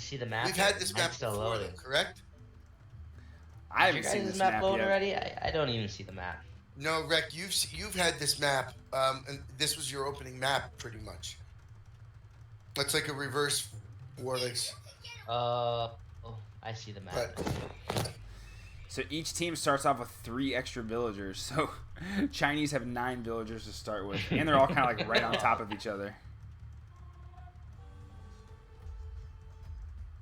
see the map We've yet? had this Mine's map still before, though, loading. correct? I Is your haven't seen guys' this map map loading yet. already? I don't even see the map. No, Rec, you've had this map, and this was your opening map, pretty much. It's like a reverse Warlix. Oh, I see the map. But So each team starts off with 3 extra villagers. So Chinese have 9 villagers to start with, and they're all kind of like right on top of each other.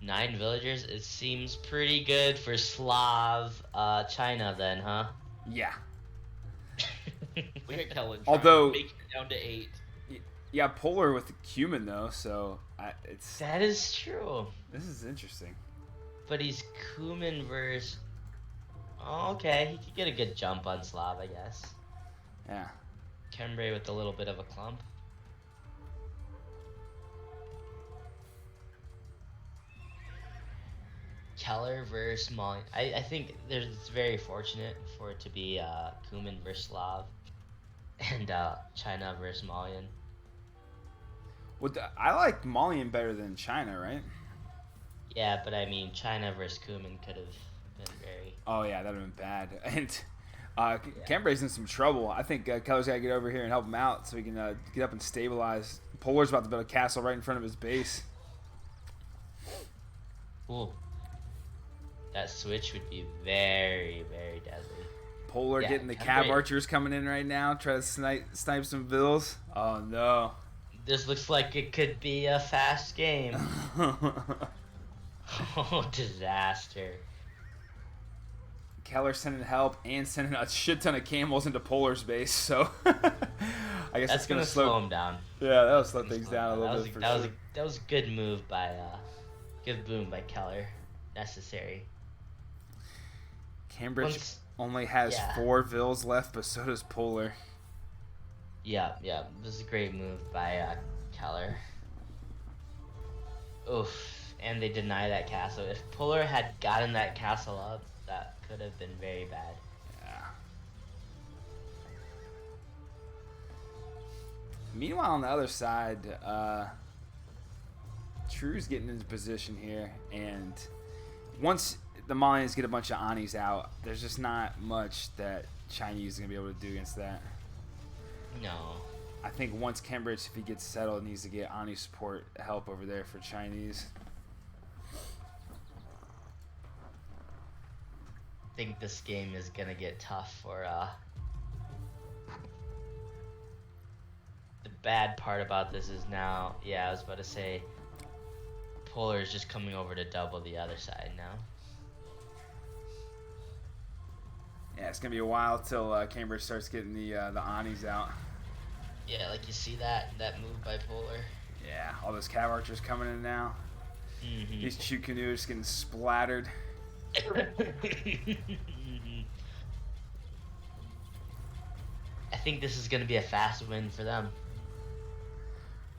9 villagers. It seems pretty good for Slav, China then, huh? Yeah. Look at Kellen. Although- make it down to 8. Yeah, Polar with cumin though, so it's That is true. this is interesting. But he's Kuman versus. Oh, okay, he could get a good jump on Slav, I guess. Yeah. Cambrai with a little bit of a clump. Keller versus Molly. I think it's very fortunate for it to be Kuman versus Slav and China versus Malian. I like Malian better than China, right? Yeah, but I mean, China versus Kuman could have been very. Oh yeah, that'd have been bad. And Cambray's in some trouble. I think Keller's got to get over here and help him out so he can get up and stabilize. Polar's about to build a castle right in front of his base. Ooh. That switch would be very, very deadly. Polar Yeah, getting the Cambrai- cav archers coming in right now, try to snipe some vills. Oh no. This looks like it could be a fast game. Oh, disaster. Keller sending help and sending a shit ton of camels into Polar's base, so I guess That's it's gonna slow him down. Yeah, that'll slow things down a That little was bit for that sure. that was a good move by good boom by Keller. Necessary. Cambridge Once- only has yeah. 4 vills left, but so does Polar. Yeah. This is a great move by Keller. Oof. And they deny that castle. If Polar had gotten that castle up, that could have been very bad. Yeah. Meanwhile, on the other side, True's getting into position here, and once the Malians get a bunch of Anis out, there's just not much that Chinese is going to be able to do against that. No. I think once Cambridge, if he gets settled, needs to get Ani support help over there for Chinese. I think this game is gonna get tough for the bad part about this is now, I was about to say Polar is just coming over to double the other side now. Yeah, it's going to be a while till Cambridge starts getting the Anis out. Yeah, like you see that move by Polar. Yeah, all those cav archers coming in now. Mm-hmm. These Chu canoes getting splattered. I think this is gonna be a fast win for them.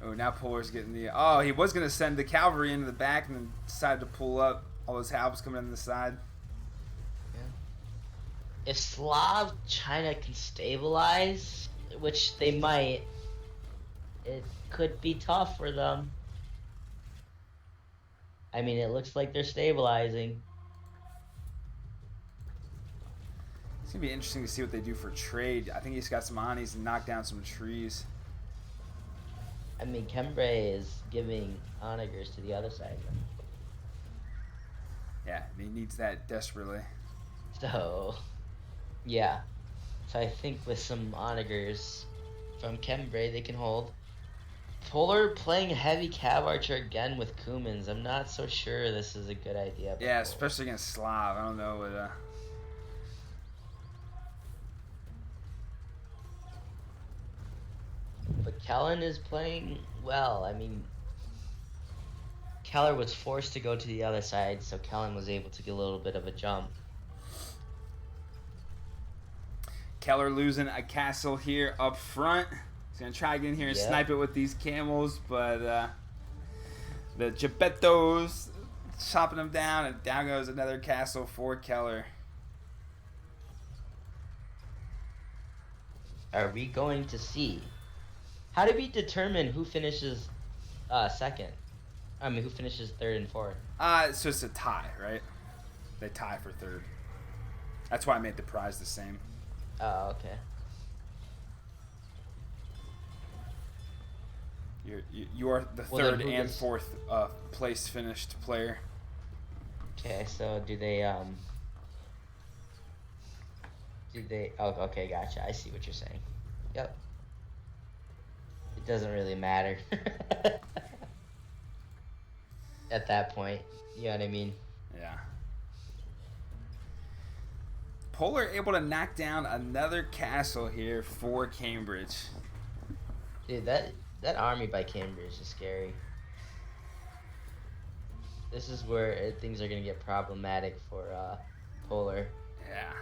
Oh, now Polar's getting the... Oh, he was going to send the cavalry into the back and then decided to pull up. All those halbs coming in the side. If Slav China can stabilize, which they might, it could be tough for them. I mean, it looks like they're stabilizing. It's going to be interesting to see what they do for trade. I think he's got some Anis and knock down some trees. I mean, Cambrai is giving onagers to the other side. Yeah, he needs that desperately. So, yeah. So I think with some onagers from Cambrai, they can hold. Polar playing heavy cav archer again with Kumans. I'm not so sure this is a good idea. Yeah, especially against Slav. I don't know what... But Kellen is playing well. I mean, Keller was forced to go to the other side, so Kellen was able to get a little bit of a jump. Keller losing a castle here up front. He's going to try to get in here and snipe it with these camels, but the Gebettos chopping them down, and down goes another castle for Keller. Are we going to see? How do we determine who finishes second? I mean, who finishes third and fourth? So it's a tie, right? They tie for third. That's why I made the prize the same. Oh, okay. You are the Well, then third who and gets- fourth place finished player. Okay, so do they Oh, okay, gotcha. I see what you're saying. Yep. It doesn't really matter. At that point, you know what I mean? Yeah. Polar able to knock down another castle here for Cambridge. Dude, that army by Cambridge is scary. This is where things are gonna get problematic for Polar. Yeah.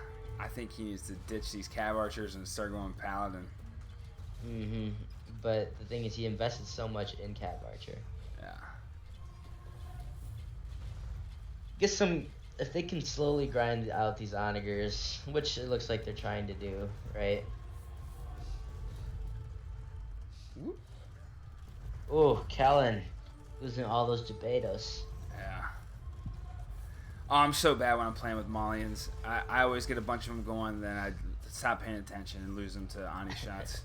I think he needs to ditch these cav archers and start going paladin. Mm-hmm. But the thing is, he invested so much in Cav Archer. Yeah. Get some. If they can slowly grind out these onagers, which it looks like they're trying to do, right? Whoop. Oh, Kellen losing all those debatos. Yeah. Oh, I'm so bad when I'm playing with Malians. I always get a bunch of them going, then I stop paying attention and lose them to Ani shots.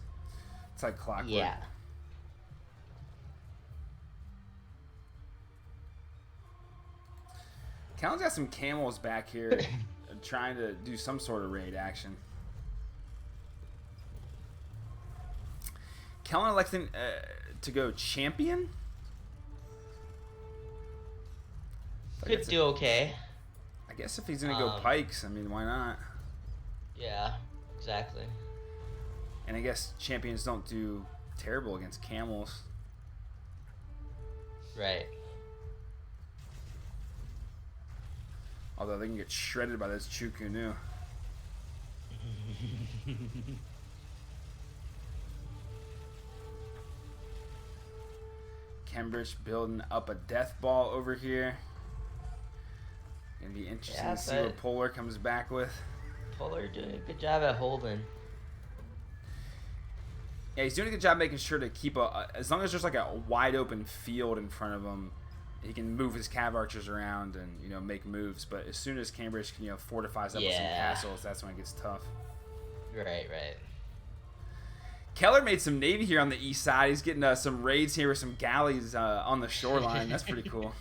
It's like clockwork. Yeah. Callan's got some camels back here trying to do some sort of raid action. Callan electing to go champion? Could do okay. I guess if he's going to go pikes, I mean, why not? Yeah, exactly. And I guess champions don't do terrible against camels. Right. Although they can get shredded by this Chukunu. Cambridge building up a death ball over here. Gonna be interesting to see what Polar comes back with. Polar doing a good job at holding. Yeah, he's doing a good job making sure to keep as long as there's like a wide open field in front of him, he can move his cav archers around and, you know, make moves. But as soon as Cambridge can, you know, fortifies up with some castles, that's when it gets tough. Right, right. Keller made some navy here on the east side. He's getting some raids here with some galleys on the shoreline. That's pretty cool.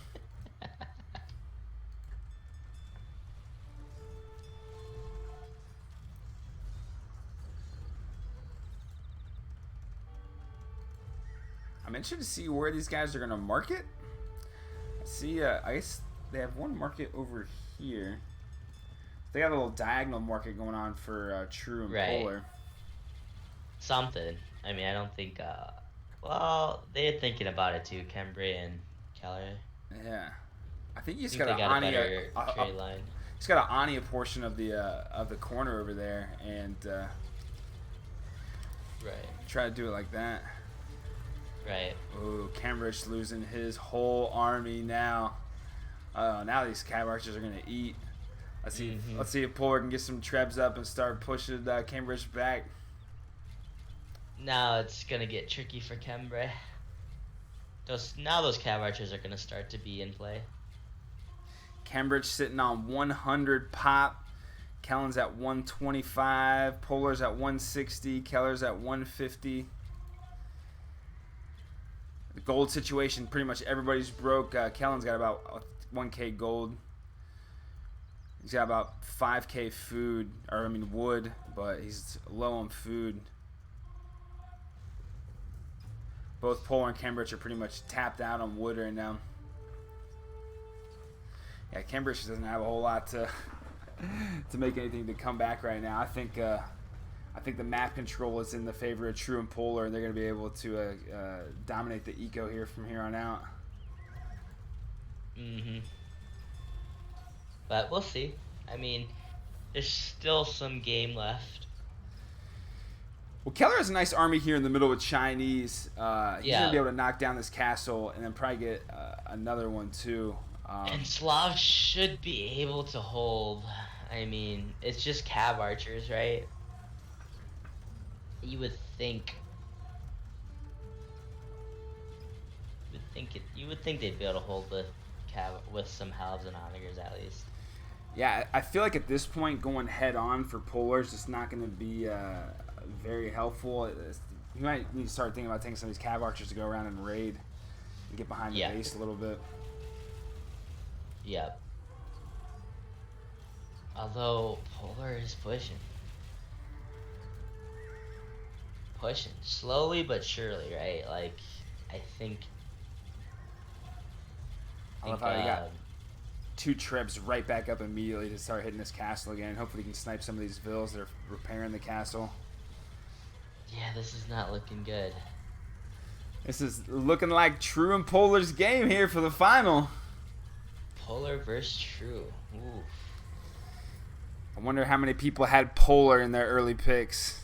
I'm interested to see where these guys are going to market. See, I guess they have one market over here. They got a little diagonal market going on for True and Polar. Something. I mean, I don't think. Well, they're thinking about it too, Cambry and Keller. Yeah, I think he's got an Ania trade line. He's got an Ania portion of the corner over there, and right. Try to do it like that. Right. Ooh, Cambridge losing his whole army now. Now these cav archers are gonna eat. Let's see. Let's see if Polar can get some trebs up and start pushing Cambridge back. Now it's gonna get tricky for Cambry. Those cav archers are gonna start to be in play. Cambridge sitting on 100 pop. Kellen's at 125. Polar's at 160. Keller's at 150. The gold situation, pretty much everybody's broke. Kellen's got about 1K gold. He's got about 5K food, or I mean wood, but he's low on food. Both Polar and Cambridge are pretty much tapped out on wood right now. Yeah, Cambridge doesn't have a whole lot to make anything to come back right now. I think the map control is in the favor of True and Polar, and they're going to be able to dominate the eco here from here on out. But we'll see. I mean, there's still some game left. Well, Keller has a nice army here in the middle with Chinese. He's going to be able to knock down this castle and then probably get another one too. And Slav should be able to hold. I mean, it's just cav archers, right? You would think You would think they'd be able to hold with some halves and onagers at least. Yeah, I feel like at this point going head on for Polar is just not going to be very helpful. You might need to start thinking about taking some of these Cav Archers to go around and raid and get behind the base a little bit. Yep. Although Polar is pushing. Slowly but surely, right? Like, I think I love how he got 2 trips right back up immediately to start hitting this castle again. Hopefully he can snipe some of these vills that are repairing the castle. Yeah, this is not looking good. This is looking like True and Polar's game here for the final. Polar versus True. Ooh. I wonder how many people had Polar in their early picks.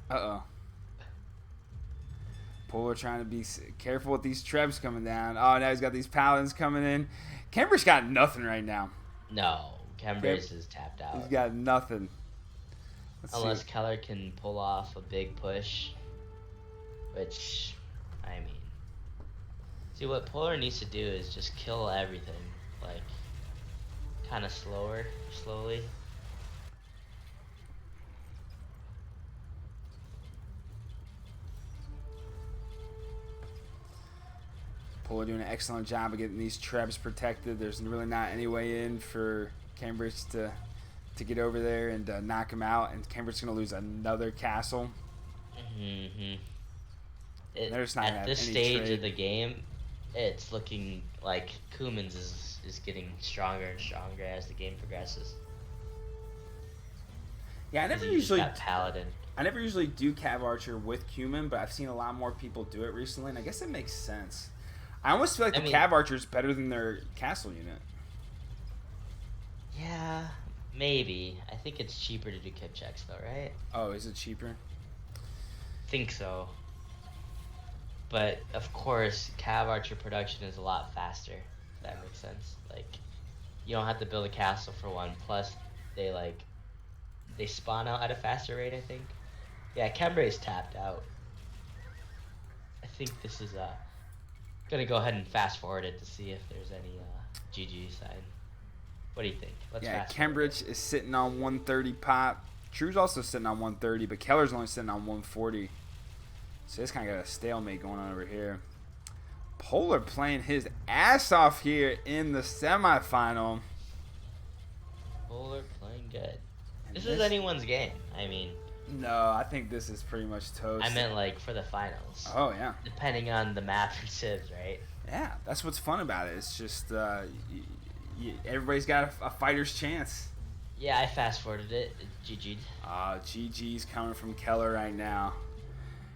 Uh-oh. Polar trying to be careful with these trebs coming down. Oh, now he's got these paladins coming in. Cambridge got nothing right now. No, Cambridge is tapped out. He's got nothing. Unless Keller can pull off a big push. Which, I mean... See, what Polar needs to do is just kill everything. Like, kind of slowly. Polar doing an excellent job of getting these trebs protected. There's really not any way in for Cambridge to get over there and knock him out. And Cambridge's going to lose another castle. At this stage of the game, it's looking like Cummins is getting stronger and stronger as the game progresses. Yeah, I never Paladin. usually do Cav Archer with Cumin, but I've seen a lot more people do it recently, and I guess it makes sense. I almost feel like the Cav Archer is better than their castle unit. Yeah, maybe. I think it's cheaper to do kip checks though, right? Oh, is it cheaper? Think so. But of course, Cav Archer production is a lot faster. If that makes sense. Like, you don't have to build a castle for one. Plus, they spawn out at a faster rate. I think. Yeah, Cambry's tapped out. I think this is gonna go ahead and fast forward it to see if there's any GG sign. What do you think? Cambridge is sitting on 130 pop. True's also sitting on 130, but Keller's only sitting on 140. So it's kind of got a stalemate going on over here. Polar playing his ass off here in the semifinal. Polar playing good. This is anyone's game. I mean. No, I think this is pretty much toast. I meant like for the finals. Oh, yeah. Depending on the map and Civs, right? Yeah, that's what's fun about it. It's just everybody's got a fighter's chance. Yeah, I fast forwarded it. GG'd. GG's coming from Keller right now.